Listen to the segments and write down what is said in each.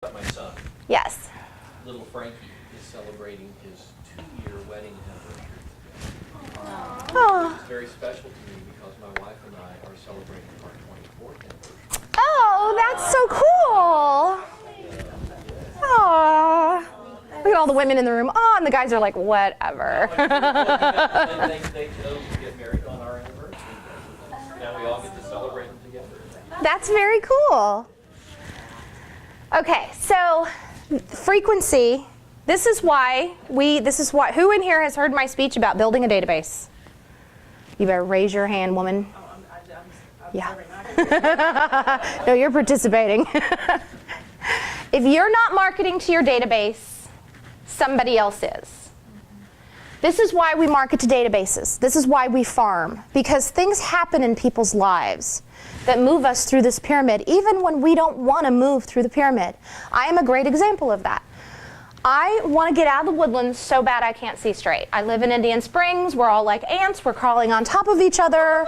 My son, Yes. little Frankie, is celebrating his 2-year wedding anniversary. Oh. It's very special to me because my wife and I are celebrating our 24th anniversary. Oh, that's so cool. Oh. Look at all the women in the room. Oh, and the guys are like, whatever. They chose to get married on our anniversary. Now we all get to celebrate them together. That's very cool. Okay, so frequency. This is why, who in here has heard my speech about building a database? You better raise your hand, woman. Yeah. No, you're participating. If you're not marketing to your database, somebody else is. This is why we market to databases. This is why we farm. Because things happen in people's lives that move us through this pyramid, even when we don't want to move through the pyramid. I am a great example of that. I want to get out of the woodlands so bad I can't see straight. I live in Indian Springs. We're all like ants. We're crawling on top of each other.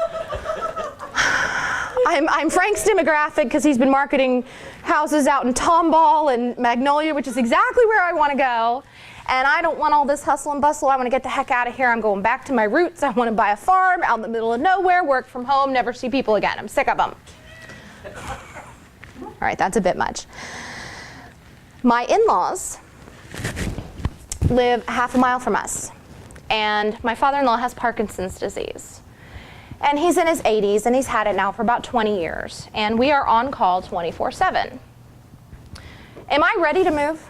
I'm Frank's demographic because he's been marketing houses out in Tomball and Magnolia, which is exactly where I want to go. And I don't want all this hustle and bustle. I want to get the heck out of here. I'm going back to my roots. I want to buy a farm out in the middle of nowhere, work from home, never see people again. I'm sick of them. All right, that's a bit much. My in-laws live half a mile from us. And my father-in-law has Parkinson's disease. And he's in his 80s, and he's had it now for about 20 years. And we are on call 24/7. Am I ready to move?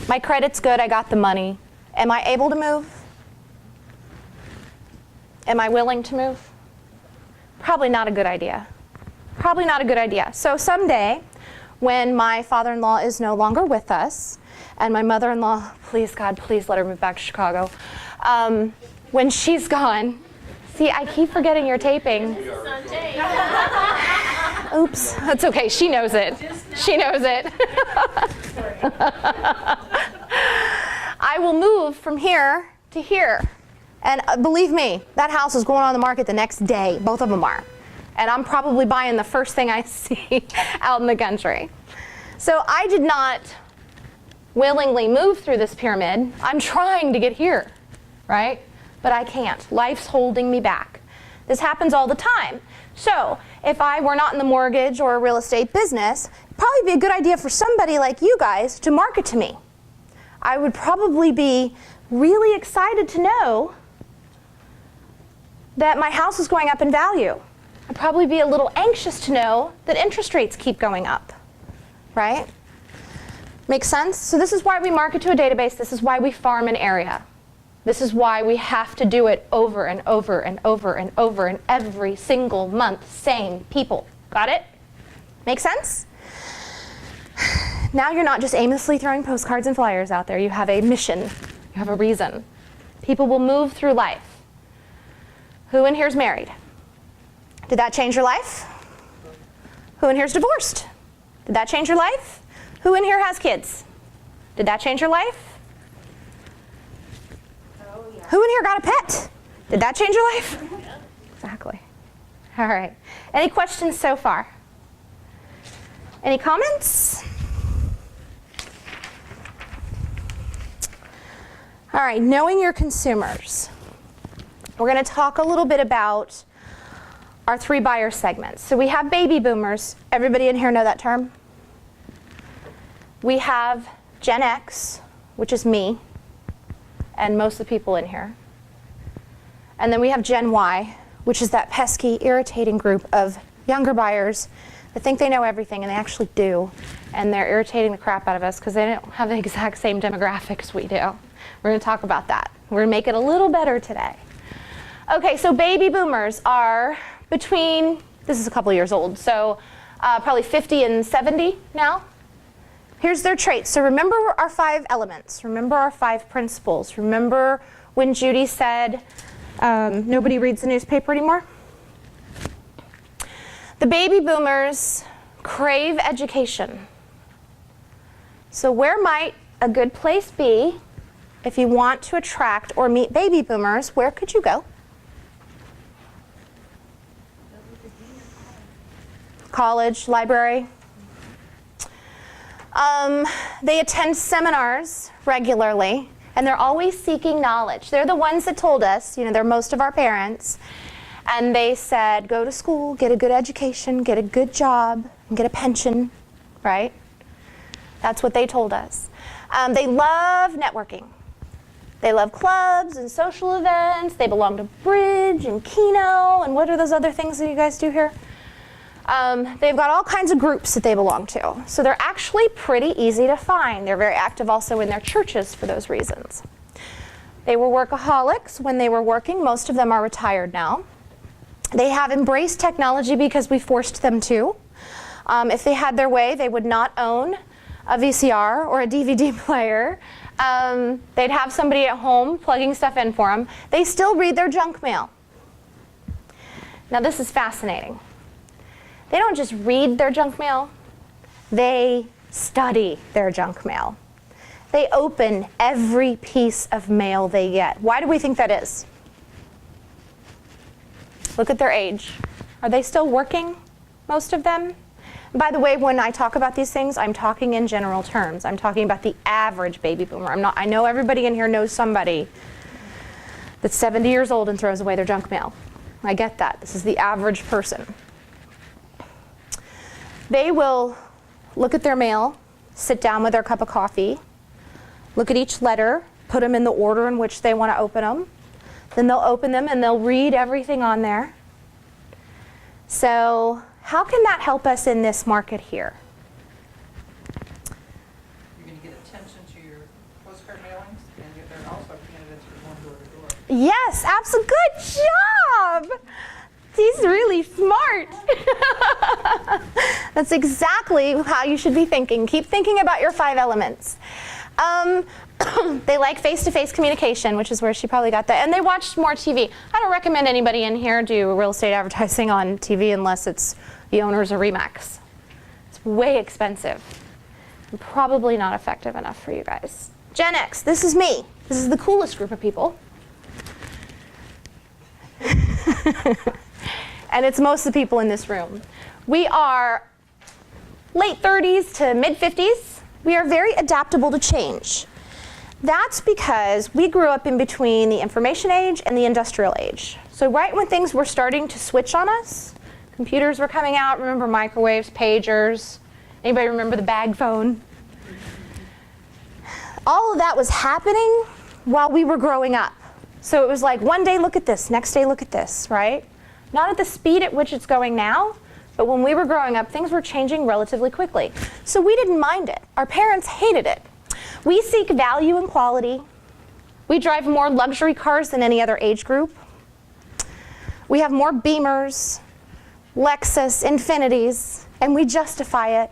My credit's good, I got the money. Am I able to move? Am I willing to move? Probably not a good idea. Probably not a good idea. So someday, when my father-in-law is no longer with us, and my mother-in-law, please God, please let her move back to Chicago. When she's gone, see, I keep forgetting you're taping. Oops, that's okay, she knows it. She knows it. I will move from here to here. And believe me, that house is going on the market the next day. Both of them are. And I'm probably buying the first thing I see out in the country. So I did not willingly move through this pyramid. I'm trying to get here, right? But I can't. Life's holding me back. This happens all the time. So if I were not in the mortgage or real estate business, it'd probably be a good idea for somebody like you guys to market to me. I would probably be really excited to know that my house is going up in value. I'd probably be a little anxious to know that interest rates keep going up, right? Makes sense? So this is why we market to a database. This is why we farm an area. This is why we have to do it over and over and over and over and every single month, same people. Got it? Make sense? Now you're not just aimlessly throwing postcards and flyers out there. You have a mission. You have a reason. People will move through life. Who in here is married? Did that change your life? Who in here is divorced? Did that change your life? Who in here has kids? Did that change your life? Oh, yeah. Who in here got a pet? Did that change your life? Exactly. All right. Any questions so far? Any comments? All right, knowing your consumers. We're going to talk a little bit about our 3 buyer segments. So we have baby boomers. Everybody in here know that term? We have Gen X, which is me, and most of the people in here. And then we have Gen Y, which is that pesky, irritating group of younger buyers that think they know everything, and they actually do. And they're irritating the crap out of us because they don't have the exact same demographics we do. We're going to talk about that. We're going to make it a little better today. Okay, so baby boomers are between, this is a couple years old, so probably 50 and 70 now. Here's their traits. So remember our 5 elements. Remember our 5 principles. Remember when Judy said nobody reads the newspaper anymore? The baby boomers crave education. So where might a good place be if you want to attract or meet baby boomers? Where could you go? College, library. They attend seminars regularly, and they're always seeking knowledge. They're the ones that told us, they're most of our parents, and they said, go to school, get a good education, get a good job, and get a pension, right? That's what they told us. They love networking. They love clubs and social events. They belong to Bridge and Keno, and what are those other things that you guys do here? They've got all kinds of groups that they belong to. So they're actually pretty easy to find. They're very active also in their churches for those reasons. They were workaholics when they were working. Most of them are retired now. They have embraced technology because we forced them to. If they had their way, they would not own a VCR or a DVD player. They'd have somebody at home plugging stuff in for them. They still read their junk mail. Now this is fascinating. They don't just read their junk mail, they study their junk mail. They open every piece of mail they get. Why do we think that is? Look at their age. Are they still working, most of them? By the way, when I talk about these things, I'm talking in general terms. I'm talking about the average baby boomer. I know everybody in here knows somebody that's 70 years old and throws away their junk mail. I get that. This is the average person. They will look at their mail, sit down with their cup of coffee, look at each letter, put them in the order in which they want to open them. Then they'll open them and they'll read everything on there. So how can that help us in this market here? You're going to get attention to your postcard mailings, and they're also candidates for going door to door. Yes, absolutely. Good job. He's really smart. That's exactly how you should be thinking. Keep thinking about your 5 elements. They like face-to-face communication, which is where she probably got that. And they watch more TV. I don't recommend anybody in here do real estate advertising on TV unless it's the owners or Remax. It's way expensive and probably not effective enough for you guys. Gen X, this is me. This is the coolest group of people. And it's most of the people in this room. We are late 30s to mid 50s. We are very adaptable to change. That's because we grew up in between the information age and the industrial age. So right when things were starting to switch on us, computers were coming out, remember microwaves, pagers, anybody remember the bag phone? All of that was happening while we were growing up. So it was like one day look at this, next day look at this, right? Not at the speed at which it's going now, but when we were growing up, things were changing relatively quickly. So we didn't mind it. Our parents hated it. We seek value and quality. We drive more luxury cars than any other age group. We have more Beamers, Lexus, Infinities, and we justify it.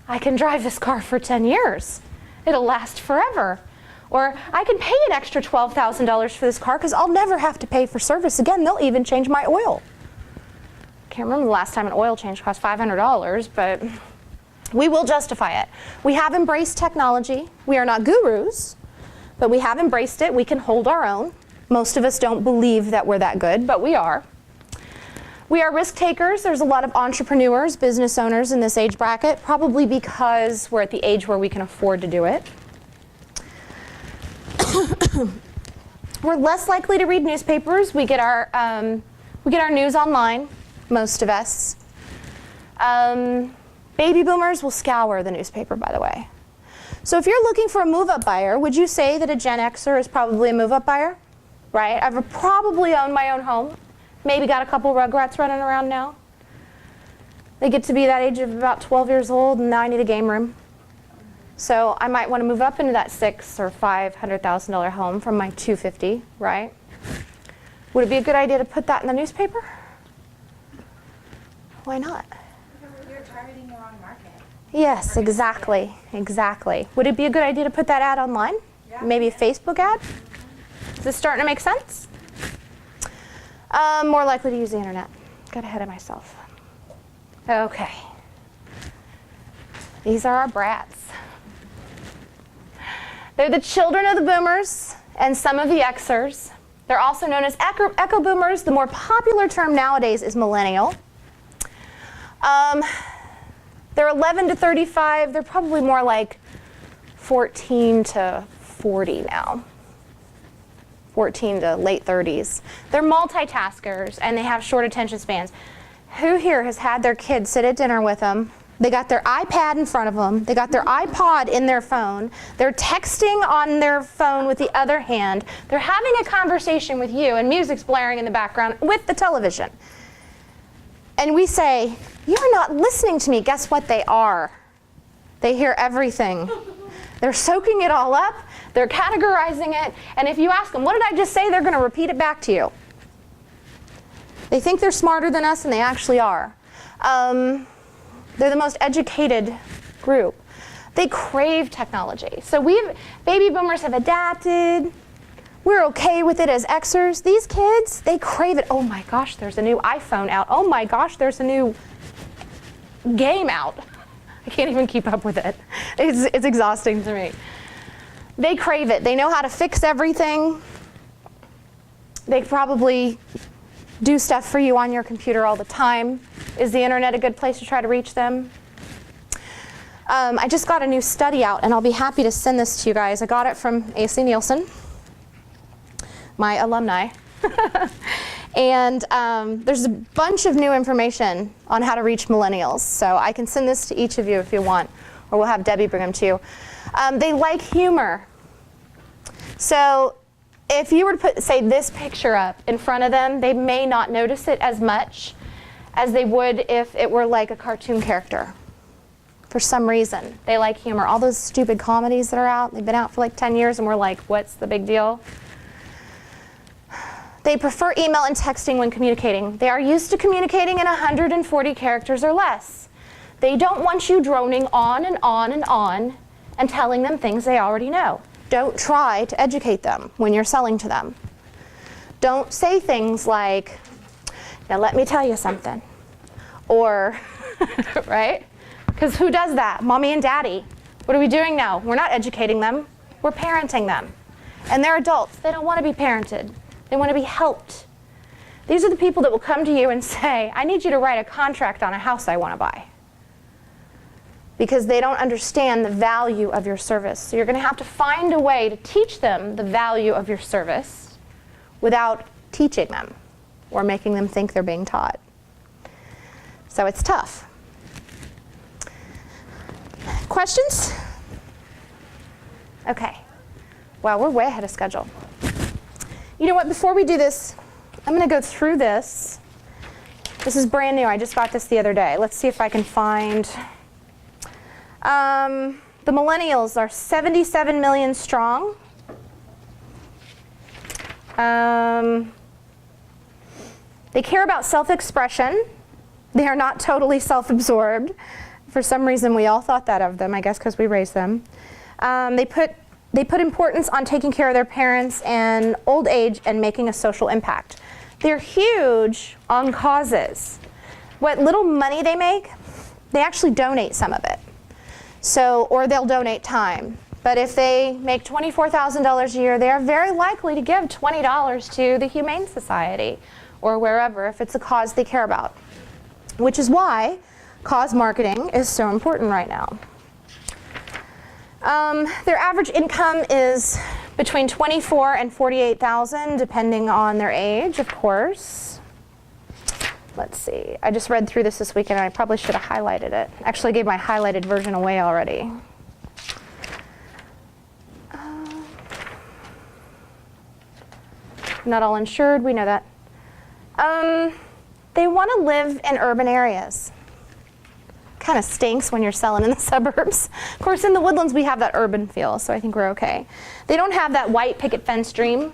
I can drive this car for 10 years. It'll last forever. Or I can pay an extra $12,000 for this car because I'll never have to pay for service again. They'll even change my oil. Can't remember the last time an oil change cost $500, but we will justify it. We have embraced technology. We are not gurus, but we have embraced it. We can hold our own. Most of us don't believe that we're that good, but we are. We are risk takers. There's a lot of entrepreneurs, business owners in this age bracket, probably because we're at the age where we can afford to do it. We're less likely to read newspapers. We get our news online, most of us. Baby boomers will scour the newspaper, by the way. So if you're looking for a move-up buyer, would you say that a Gen Xer is probably a move-up buyer? Right? I've probably owned my own home. Maybe got a couple Rugrats running around now. They get to be that age of about 12 years old, and now I need a game room. So I might want to move up into that $600,000 or $500,000 home from my $250,000, right? Would it be a good idea to put that in the newspaper? Why not? You're targeting the wrong market. Yes, exactly, exactly. Would it be a good idea to put that ad online? Yeah. Maybe a Facebook ad? Is this starting to make sense? More likely to use the internet. Got ahead of myself. Okay. These are our brats. They're the children of the boomers and some of the Xers. They're also known as echo boomers. The more popular term nowadays is millennial. They're 11 to 35. They're probably more like 14 to 40 now. 14 to late 30s. They're multitaskers and they have short attention spans. Who here has had their kids sit at dinner with them? They got their iPad in front of them. They got their iPod in their phone. They're texting on their phone with the other hand. They're having a conversation with you and music's blaring in the background with the television. And we say, "You're not listening to me." Guess what? They are. They hear everything. They're soaking it all up. They're categorizing it. And if you ask them, "What did I just say?" they're going to repeat it back to you. They think they're smarter than us, and they actually are. They're the most educated group. They crave technology. So baby boomers have adapted. We're okay with it as Xers. These kids, they crave it. Oh my gosh, there's a new iPhone out. Oh my gosh, there's a new game out. I can't even keep up with it. It's exhausting to me. They crave it. They know how to fix everything. They probably do stuff for you on your computer all the time. Is the internet a good place to try to reach them? I just got a new study out, and I'll be happy to send this to you guys. I got it from AC Nielsen, my alumni. And there's a bunch of new information on how to reach millennials. So I can send this to each of you if you want, or we'll have Debbie bring them to you. They like humor. So if you were to put, say, this picture up in front of them, they may not notice it as much as they would if it were like a cartoon character. For some reason, they like humor. All those stupid comedies that are out, they've been out for like 10 years, and we're like, what's the big deal? They prefer email and texting when communicating. They are used to communicating in 140 characters or less. They don't want you droning on and on and on and telling them things they already know. Don't try to educate them when you're selling to them. Don't say things like, "Now let me tell you something," or, right? Because who does that? Mommy and daddy. What are we doing now? We're not educating them. We're parenting them. And they're adults. They don't want to be parented. They want to be helped. These are the people that will come to you and say, "I need you to write a contract on a house I want to buy." Because they don't understand the value of your service. So you're going to have to find a way to teach them the value of your service without teaching them or making them think they're being taught. So it's tough. Questions? Okay. Wow, we're way ahead of schedule. You know what? Before we do this, I'm going to go through this. This is brand new. I just got this the other day. Let's see if I can find... the millennials are 77 million strong. They care about self-expression. They are not totally self-absorbed. For some reason, we all thought that of them, I guess because we raised them. They put importance on taking care of their parents and old age and making a social impact. They're huge on causes. What little money they make, they actually donate some of it. So, or they'll donate time. But if they make $24,000 a year, they are very likely to give $20 to the Humane Society or wherever if it's a cause they care about. Which is why cause marketing is so important right now. Their average income is between $24,000 and $48,000, depending on their age, of course. Let's see. I just read through this weekend, and I probably should have highlighted it. Actually, I gave my highlighted version away already. Not all insured, we know that. They want to live in urban areas. Kind of stinks when you're selling in the suburbs. Of course, in the Woodlands, we have that urban feel, so I think we're okay. They don't have that white picket fence dream.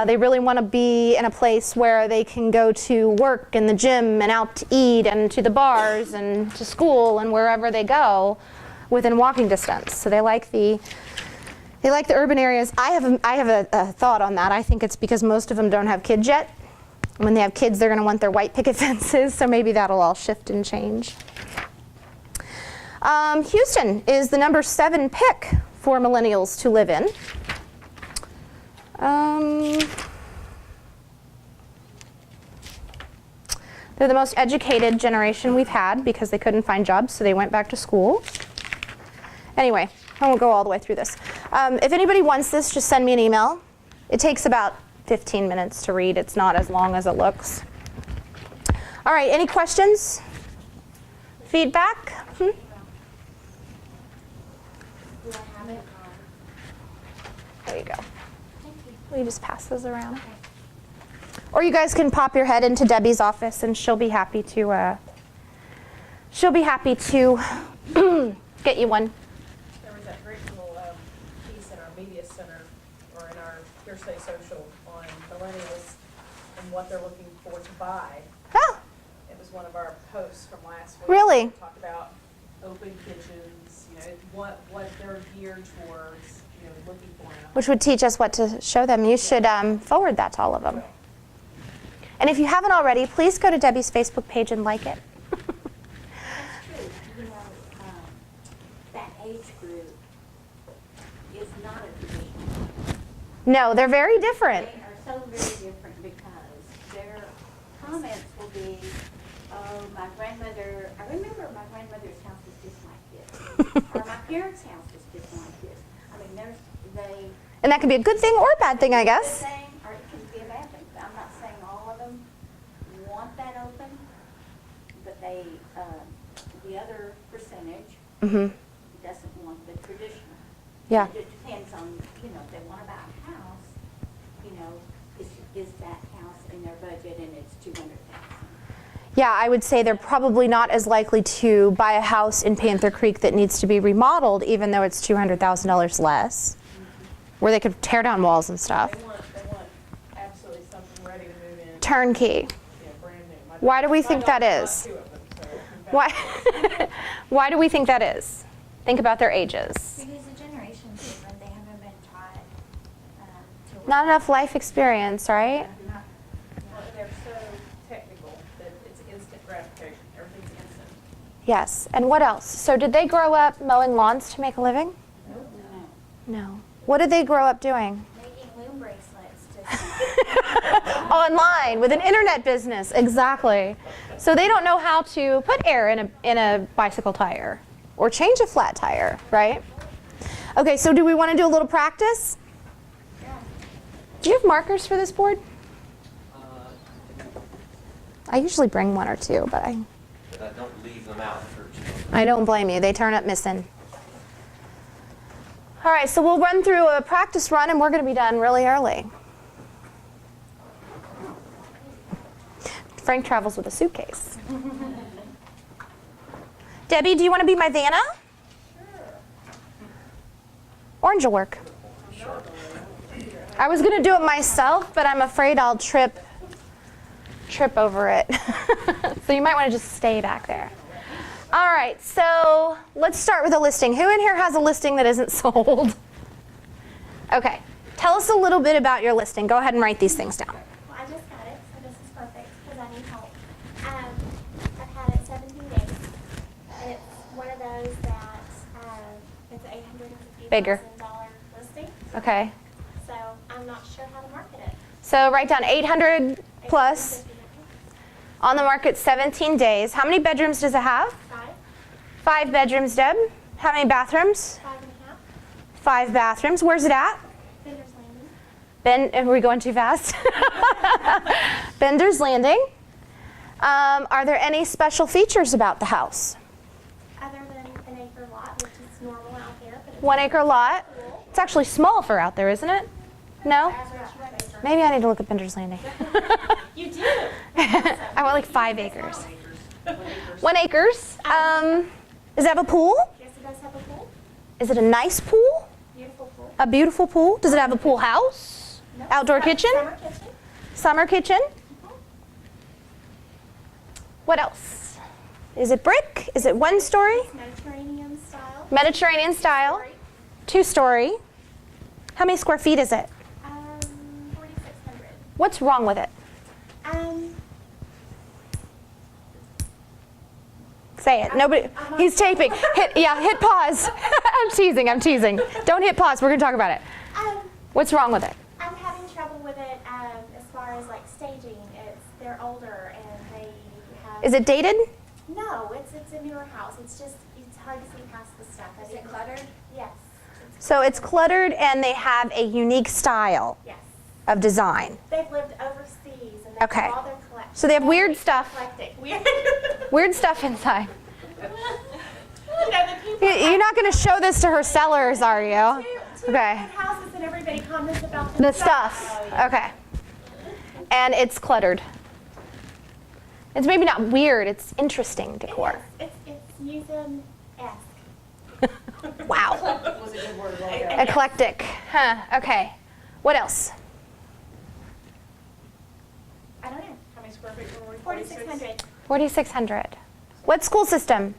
They really want to be in a place where they can go to work and the gym and out to eat and to the bars and to school and wherever they go within walking distance. So they like the urban areas. I have a thought on that. I think it's because most of them don't have kids yet. When they have kids, they're going to want their white picket fences, so maybe that'll all shift and change. Houston is the number 7 pick for millennials to live in. They're the most educated generation we've had because they couldn't find jobs, so they went back to school. Anyway, I won't go all the way through this. If anybody wants this, just send me an email. It takes about 15 minutes to read. It's not as long as it looks. All right, any questions? Feedback? Do I have it? There you go. Thank you. Will you just pass those around? Or you guys can pop your head into Debbie's office, and she'll be happy to get you one. There was that great little piece in our media center, or in our Hearsay Social, on millennials and what they're looking for to buy. Oh, It was one of our posts from last week. Really? We talked about open kitchens, what they're geared towards, looking for in a home. which would teach us what to show them. You should forward that to all of them. And if you haven't already, please go to Debbie's Facebook page and like it. That's true. That age group is not a traditional. No, they're very different. They are so very different because their comments will be, oh, my grandmother, I remember my grandmother's house was just like this. Or my parents' house was just like this. I mean, they And that could be a good thing or a bad thing, I good guess. thing, or it can be a bad thing. I'm not saying all of them want that open, but they, the other percentage Mm-hmm. doesn't want the traditional. Yeah. It just depends on, if they want to buy a house, is that house in their budget and it's $200,000. Yeah, I would say they're probably not as likely to buy a house in Panther Creek that needs to be remodeled, even though it's $200,000 less, where they could tear down walls and stuff. They want absolutely something ready to move in, Turnkey. brand new. Why do we My think that daughter's is? got 2 of them, so in fact, Why? Why do we think that is? Think about their ages. Because the generation's different, they haven't been taught to. Not enough life experience, right? well, they're so technical that it's instant gratification. Everything's instant. Yes. And what else? So did they grow up mowing lawns to make a living? No. No. What did they grow up doing? Making loom bracelets to. Online with an internet business. Exactly. So they don't know how to put air in a bicycle tire or change a flat tire, right? Okay, so do we want to do a little practice? Do you have markers for this board? I usually bring 1 or 2, but Don't leave them out for I don't blame you. They turn up missing. All right, so we'll run through a practice run, and we're going to be done really early. Frank travels with a suitcase. Debbie, do you want to be my Vanna? Orange will work. I was going to do it myself, but I'm afraid I'll trip over it. So you might want to just stay back there. All right, so let's start with a listing. Who in here has a listing that isn't sold? Okay, tell us a little bit about your listing. Go ahead and write these things down. Well, I just got it, so this is perfect because I need help. I've had it 17 days. It's one of those that it's $850,000 Bigger. listing. Okay, So I'm not sure how to market it. so write down 800 plus, 850. on the market 17 days. How many bedrooms does it have? 5, 5 bedrooms, Deb. How many bathrooms? 5.5. 5 bathrooms. Where's it at? Vendor's Landing. Are we going too fast? Bender's Landing. Are there any special features about the house? Other than an acre lot, which is normal out there, but it's 1 acre lot. cool. It's actually small for out there, isn't it? No? Average acre. Maybe I need to look at Bender's Landing. You do. I want like 5 acres. 1 acres. Does it have a pool? Yes, it does have a pool. Is it a nice pool? Beautiful pool. A beautiful pool? Does it have a pool house? Nope. Outdoor kitchen? Summer kitchen. Summer kitchen? What else? Is it brick? Is it 1 story? Mediterranean style. Mediterranean style? 2 story? How many square feet is it? 4,600. What's wrong with it? Say it. Nobody. He's taping. Hit pause. I'm teasing. Don't hit pause. We're going to talk about it. What's wrong with it? I'm having trouble with it as far as like staging. They're older and they Is it dated? No, it's a newer house. It's just, it's hard to see past the stuff. Is it cluttered? Yes. So it's cluttered and they have a unique style Yes. of design. They've lived overseas and they Okay. have all their collections. So they have weird stuff. Eclectic. Weird. Weird stuff inside. You know, the people You're not going to show this to her sellers, are you? two Okay. different houses and everybody comments about The stuff. Oh, yeah. Okay. And it's cluttered. It's maybe not weird, it's interesting decor. It's museum-esque. Wow. Was a good word to look at. Eclectic. Huh. Okay. What else? I don't know. How many square feet were we? 4,600. 4,600. What school system?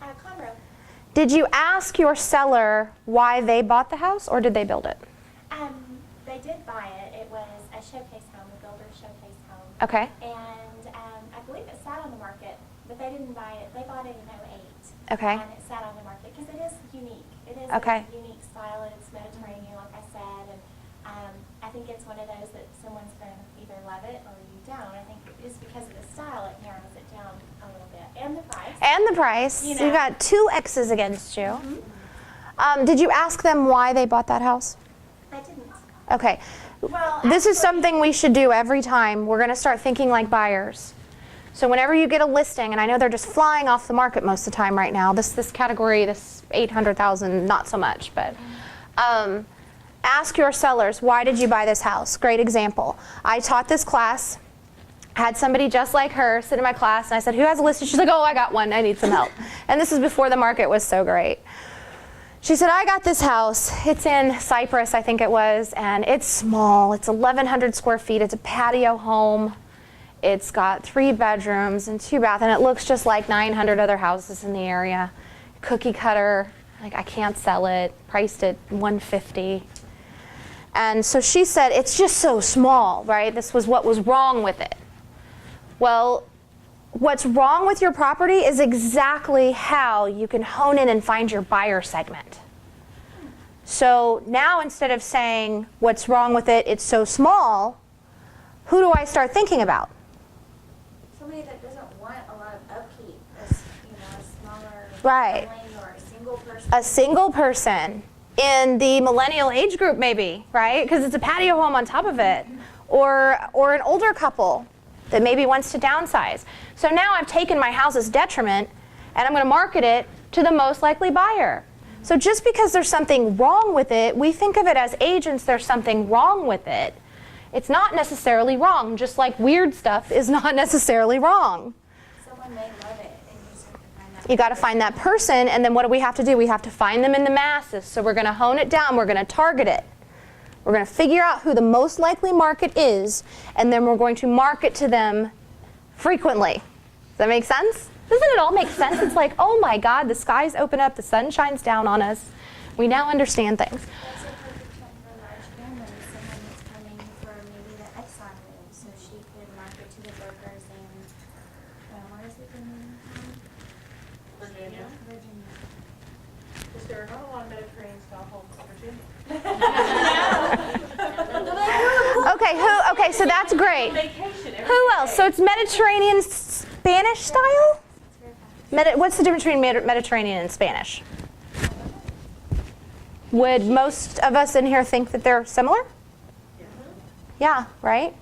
Conroe. Did you ask your seller why they bought the house or did they build it? They did buy it. It was a showcase home, a builder's showcase home. Okay. And I believe it sat on the market, but they didn't buy it. They bought it in '08. Okay. And it sat on the market because it is unique. It is Okay. a unique style and it's Mediterranean, like I said. And I think it's one of those that someone's going to either love it or you don't. I think just because of the style, it narrows it down a little bit. And the price. And the price. You You know. got 2 X's against you. Did you ask them why they bought that house? I didn't. Okay. Well, This is actually- something we should do every time. We're going to start thinking like buyers. So whenever you get a listing, and I know they're just flying off the market most of the time right now, this category, this 800,000, not so much, but ask your sellers, why did you buy this house? Great example. I taught this class, had somebody just like her sit in my class, and I said, who has a listing? She's like, oh, I got one, I need some help. And this is before the market was so great. She said, I got this house. It's in Cyprus, I think it was, and it's small. It's 1,100 square feet. It's a patio home. It's got 3 bedrooms and 2 baths, and it looks just like 900 other houses in the area. Cookie cutter, like I can't sell it. Priced at $150. And so she said, it's just so small, right? This was what was wrong with it. Well, what's wrong with your property is exactly how you can hone in and find your buyer segment. So now instead of saying, what's wrong with it, it's so small, who do I start thinking about? Somebody that doesn't want a lot of upkeep, a smaller Right. family or a single person. A single person in the millennial age group maybe, right? Because it's a patio home on top of it. Or an older couple that maybe wants to downsize. So now I've taken my house's detriment and I'm going to market it to the most likely buyer. So just because there's something wrong with it, we think of it as agents, there's something wrong with it. It's not necessarily wrong, just like weird stuff is not necessarily wrong. Someone may love it, and you just have to find that. You got to find that person, and then what do we have to do? We have to find them in the masses. So we're going to hone it down, we're going to target it. We're going to figure out who the most likely market is, and then we're going to market to them frequently. Does that make sense? Doesn't it all make sense? It's like, oh my God, the skies open up, the sun shines down on us. We now understand things. That's a perfect one for a large family, someone that's coming for maybe the Exxon room, so she could market to the brokers in, where is it in? Virginia. Virginia. Is there not a lot of Mediterranean style homes in Virginia? Okay, so that's great. Vacation every Who else? day. So it's Mediterranean Spanish style? What's the difference between Mediterranean and Spanish? Would most of us in here think that they're similar? Yeah, right?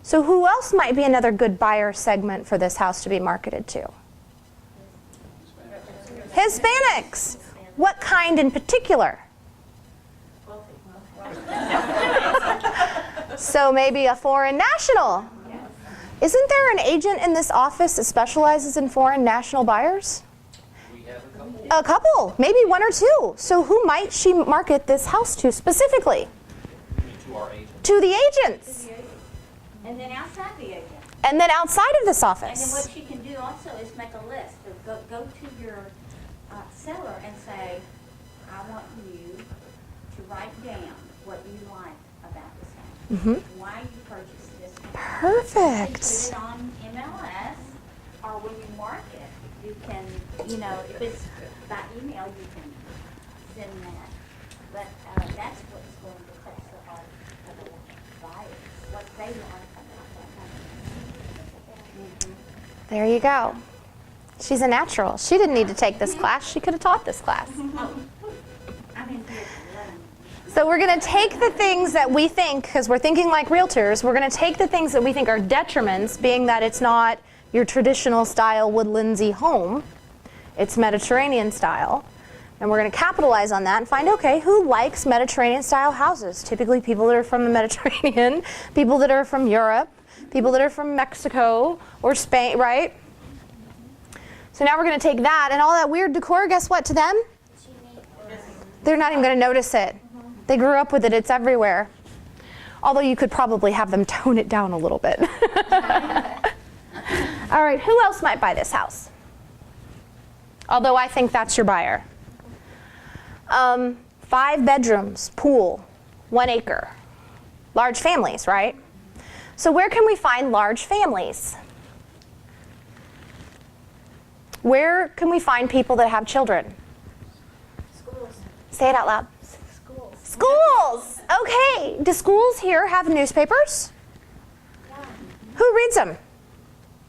So who else might be another good buyer segment for this house to be marketed to? Hispanics. What kind in particular? So maybe a foreign national. Isn't there an agent in this office that specializes in foreign national buyers? We have a couple. A couple, maybe 1 or 2. So who might she market this house to specifically? To our agent. To the agents. And then outside the agent. And then outside of this And then office. what you can do also is make a list. Of go to your seller and say, I want you to write down what you like about this house. Why you purchased this house. Perfect. Put it on MLS, or when you market, you can, if it's by email, you can send that. But that's what's going to touch the heart of the buyers, what they want about that house. There you go. She's a natural. She didn't need to take this class. She could have taught this class. I'm in here to learn. So we're going to take the things that we think, because we're thinking like realtors, we're going to take the things that we think are detriments, being that it's not your traditional style Woodlandsy home. It's Mediterranean style. And we're going to capitalize on that and find, okay, who likes Mediterranean style houses? Typically people that are from the Mediterranean, people that are from Europe, people that are from Mexico or Spain, right? So now we're going to take that and all that weird decor, guess what to them? They're not even going to notice it. They grew up with it. It's everywhere. Although you could probably have them tone it down a little bit. All right, who else might buy this house? Although I think that's your buyer. 5 bedrooms, pool, 1 acre. Large families, right? So where can we find large families? Where can we find people that have children? Schools. Say it out loud. Schools. Schools! Okay. Do schools here have newspapers? Yeah. Who reads them?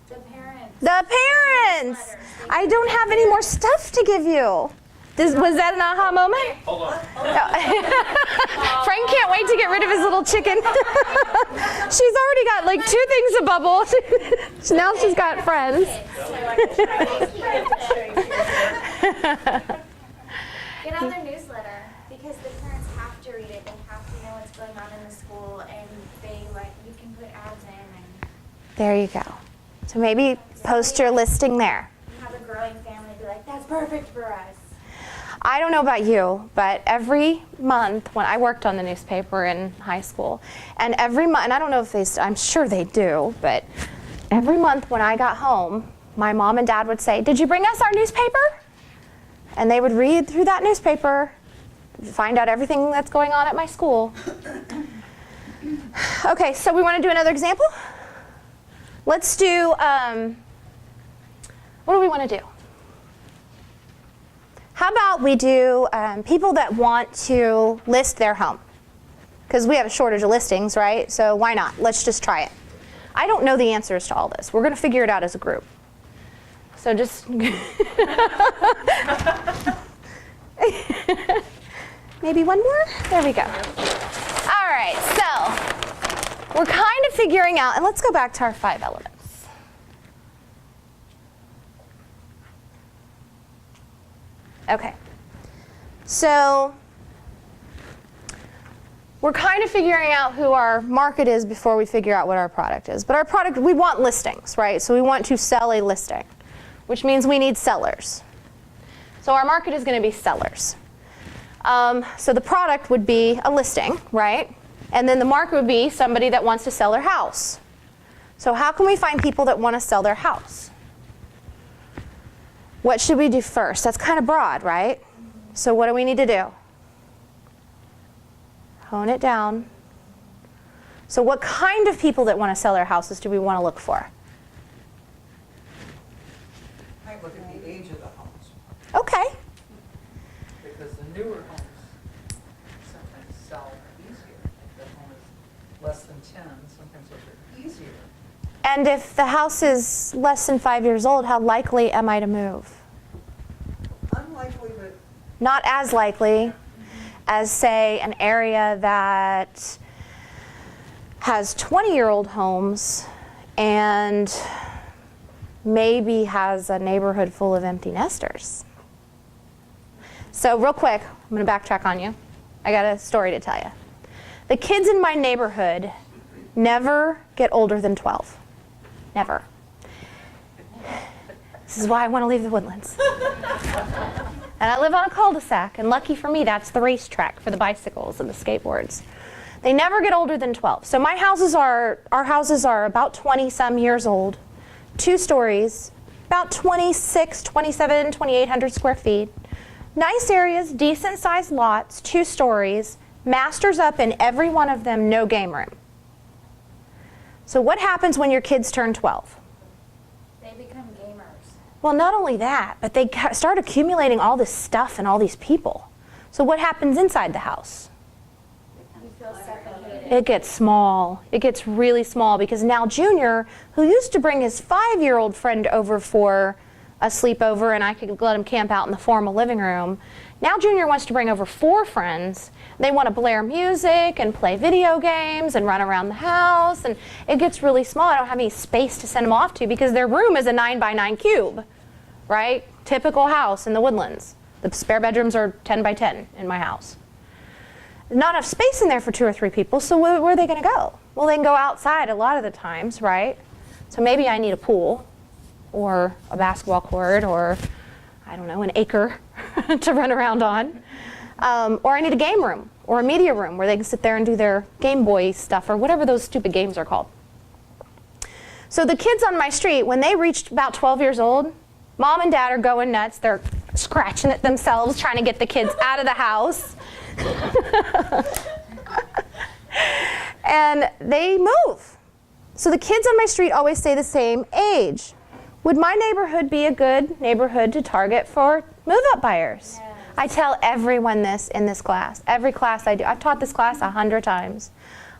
The parents. The parents! I don't have any more stuff to give you. Was that an aha moment? Hold on. Frank can't wait to get rid of his little chicken. She's already got like 2 things to bubble. Now she's got friends. Get on their newsletter because the parents have to read it. They have to know what's going on in the school, and you can put ads in and There you go. So maybe post your listing there. have a growing family. Be like, that's perfect for us. I don't know about you, but every month when I worked on the newspaper in high school, and every month, and I don't know if I'm sure they do, but every month when I got home, my mom and dad would say, "Did you bring us our newspaper?" And they would read through that newspaper, find out everything that's going on at my school. Okay, so we want to do another example? Let's do, what do we want to do? How about we do people that want to list their home? Because we have a shortage of listings, right? So why not? Let's just try it. I don't know the answers to all this. We're going to figure it out as a group. So just maybe one more? There we go. All right, so we're kind of figuring out, and let's go back to our 5 elements. Okay, so we're kind of figuring out who our market is before we figure out what our product is. But our product, we want listings, right? So we want to sell a listing, which means we need sellers. So our market is going to be sellers. So the product would be a listing, right? And then the market would be somebody that wants to sell their house. So how can we find people that want to sell their house? What should we do first? That's kind of broad, right? So what do we need to do? Hone it down. So what kind of people that want to sell their houses do we want to look for? Might look at the age of the homes, Okay. because the newer homes sometimes sell easier. If the home is less than 10, sometimes those are easier. And if the house is less than 5 years old, how likely am I to move? Unlikely, but Not as likely as, say, an area that has 20-year-old homes and maybe has a neighborhood full of empty nesters. So real quick, I'm going to backtrack on you. I got a story to tell you. The kids in my neighborhood never get older than 12. Never. This is why I want to leave the Woodlands. And I live on a cul-de-sac, and lucky for me, that's the racetrack for the bicycles and the skateboards. They never get older than 12. So our houses are about 20-some years old, 2 stories, about 26, 27, 2,800 square feet. Nice areas, decent-sized lots, 2 stories, masters up in every one of them, no game room. So what happens when your kids turn 12? They become gamers. Well, not only that, but they start accumulating all this stuff and all these people. So what happens inside the house? You feel suffocated. It gets small. It gets really small because now Junior, who used to bring his 5-year-old friend over for a sleepover and I could let him camp out in the formal living room, now Junior wants to bring over 4 friends. They want to blare music and play video games and run around the house, and it gets really small. I don't have any space to send them off to because their room is a 9x9 cube, right? Typical house in the Woodlands. The spare bedrooms are 10x10 in my house. Not enough space in there for 2 or 3 people, so where are they going to go? Well, they can go outside a lot of the times, right? So maybe I need a pool or a basketball court or, I don't know, an acre to run around on. Or I need a game room or a media room where they can sit there and do their Game Boy stuff or whatever those stupid games are called. So the kids on my street, when they reached about 12 years old, Mom and Dad are going nuts. They're scratching at themselves, trying to get the kids out of the house. And they move. So the kids on my street always stay the same age. Would my neighborhood be a good neighborhood to target for move-up buyers? Yes. I tell everyone this in this class. Every class I do. I've taught this class 100 times.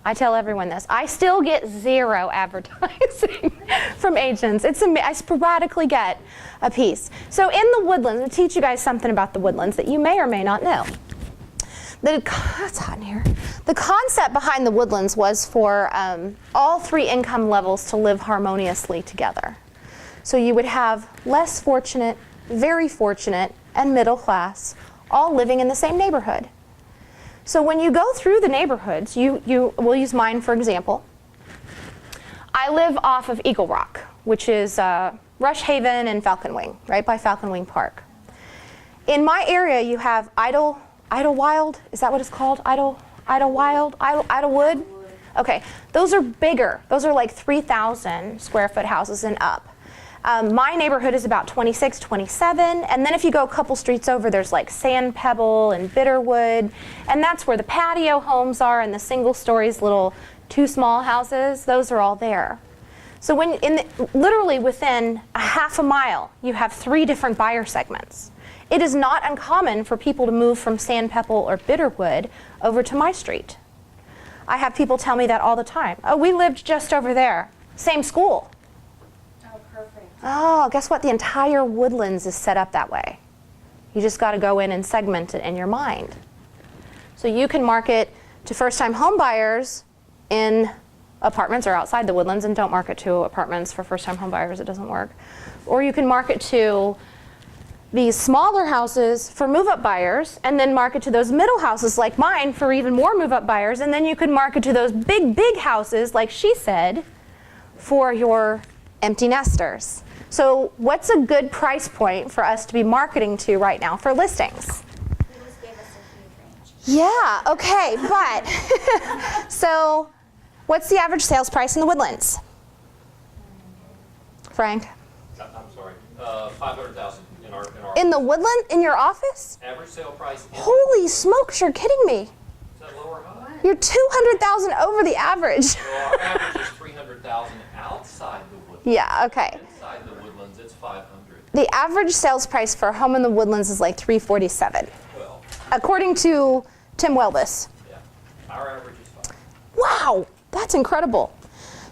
I tell everyone this. I still get 0 advertising from agents. I sporadically get a piece. So in the Woodlands, I'll teach you guys something about the Woodlands that you may or may not know. It's hot in here. The concept behind the Woodlands was for all 3 income levels to live harmoniously together. So you would have less fortunate, very fortunate, and middle class all living in the same neighborhood. So when you go through the neighborhoods, we'll use mine for example. I live off of Eagle Rock, which is Rush Haven and Falcon Wing, right by Falcon Wing Park. In my area, you have Idlewild, is that what it's called? Idlewood? Okay, those are bigger. Those are like 3,000 square foot houses and up. My neighborhood is about 26, 27, and then if you go a couple streets over, there's like Sand Pebble and Bitterwood, and that's where the patio homes are and the single stories, little 2 small houses, those are all there. So literally within a half a mile, you have 3 different buyer segments. It is not uncommon for people to move from Sand Pebble or Bitterwood over to my street. I have people tell me that all the time. Oh, we lived just over there. Same school. Oh, perfect. Oh, guess what? The entire Woodlands is set up that way. You just got to go in and segment it in your mind. So you can market to first-time home buyers in apartments or outside the Woodlands, and don't market to apartments for first-time home buyers. It doesn't work. Or you can market to these smaller houses for move-up buyers, and then market to those middle houses like mine for even more move-up buyers, and then you can market to those big houses, like she said, for your empty nesters. So what's a good price point for us to be marketing to right now for listings? You just gave us a huge range. Yeah, okay, but so what's the average sales price in the Woodlands? Frank? I'm sorry, 500,000 in our In the Woodland, in your office? average sale price. Holy smokes, you're kidding me. Is that low or high? You're 200,000 over the average. Well, our average is 300,000 outside the Woodlands. Yeah, okay. Inside the Woodlands, it's 500. The average sales price for a home in the Woodlands is like $347, Well, according to Tim Welbus. yeah, our average is 5. Wow, that's incredible.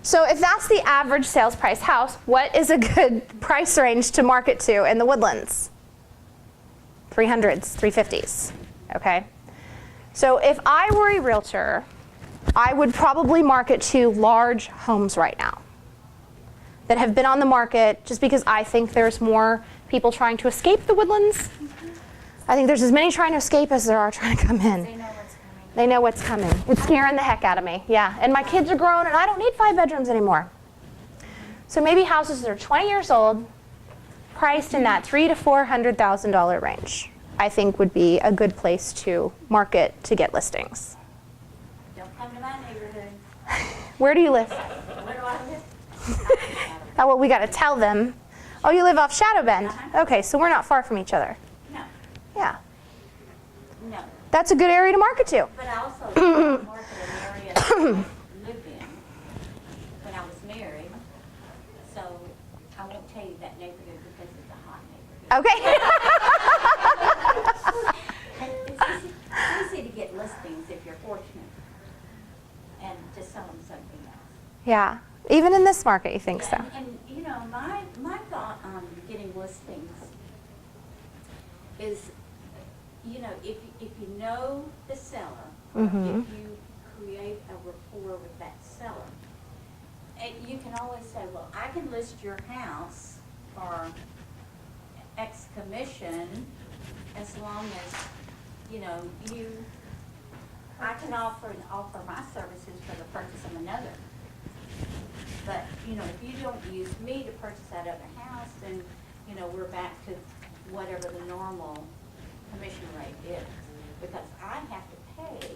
So if that's the average sales price house, what is a good price range to market to in the Woodlands? 300s, 350s, okay? So if I were a realtor, I would probably market to large homes right now that have been on the market just because I think there's more people trying to escape the Woodlands. I think there's as many trying to escape as there are trying to come in. They know what's coming. They know what's coming. It's scaring the heck out of me, yeah. And my kids are grown and I don't need 5 bedrooms anymore. So maybe houses that are 20 years old, priced in that $300,000 to $400,000 range, I think would be a good place to market to get listings. Don't come to my neighborhood. Where do you live? Where do I live? Oh, well, we got to tell them. Oh, you live off Shadow Bend. Uh-huh. Okay, so we're not far from each other. No, Yeah, no. that's a good area to market to. But I also market an area that I lived in when I was married. So I won't tell you that neighborhood because it's a hot neighborhood. Okay. It's easy to get listings if you're fortunate. and to sell them something else. Yeah. Even in this market, you think so? And you know, my thought on getting listings is, you know, if you know the seller, Mhm. if you create a rapport with that seller, and you can always say, well, I can list your house for X commission as long as, you know, I can offer my services for the purchase of another. But, you know, if you don't use me to purchase that other house, then, you know, we're back to whatever the normal commission rate is. Because I have to pay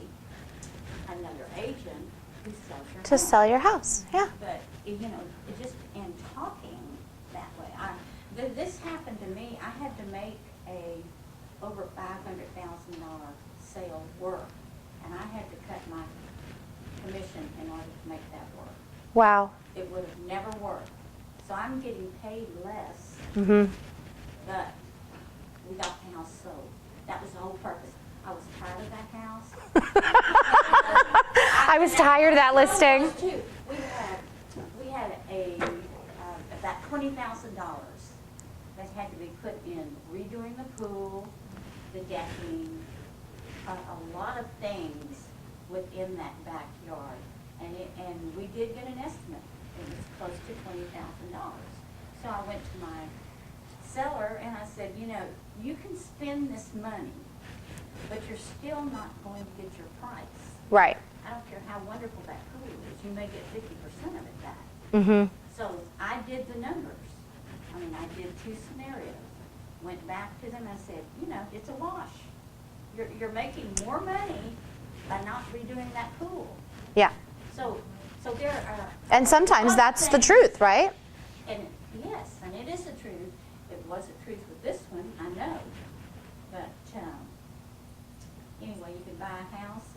another agent who sells your house. To sell your house, yeah. But, you know, it just in talking that way, this happened to me. I had to make a over $500,000 sale work, and I had to cut my commission in order to make that work. Wow. It would have never worked. So I'm getting paid less, Mhm. but we got the house sold. That was the whole purpose. I was tired of that house. I was tired of that listing. We had about $20,000 that had to be put in redoing the pool, the decking, a lot of things within that backyard. And we did get an estimate. It was close to $20,000. So I went to my seller and I said, you know, you can spend this money, but you're still not going to get your price. Right. I don't care how wonderful that pool is, you may get 50% of it back. Mhm. So I did the numbers. I mean, I did 2 scenarios. Went back to them and said, you know, it's a wash. You're making more money by not redoing that pool. Yeah. So there are. And sometimes that's the truth, right? And yes, and it is the truth. It was the truth with this one, I know. But anyway, you can buy a house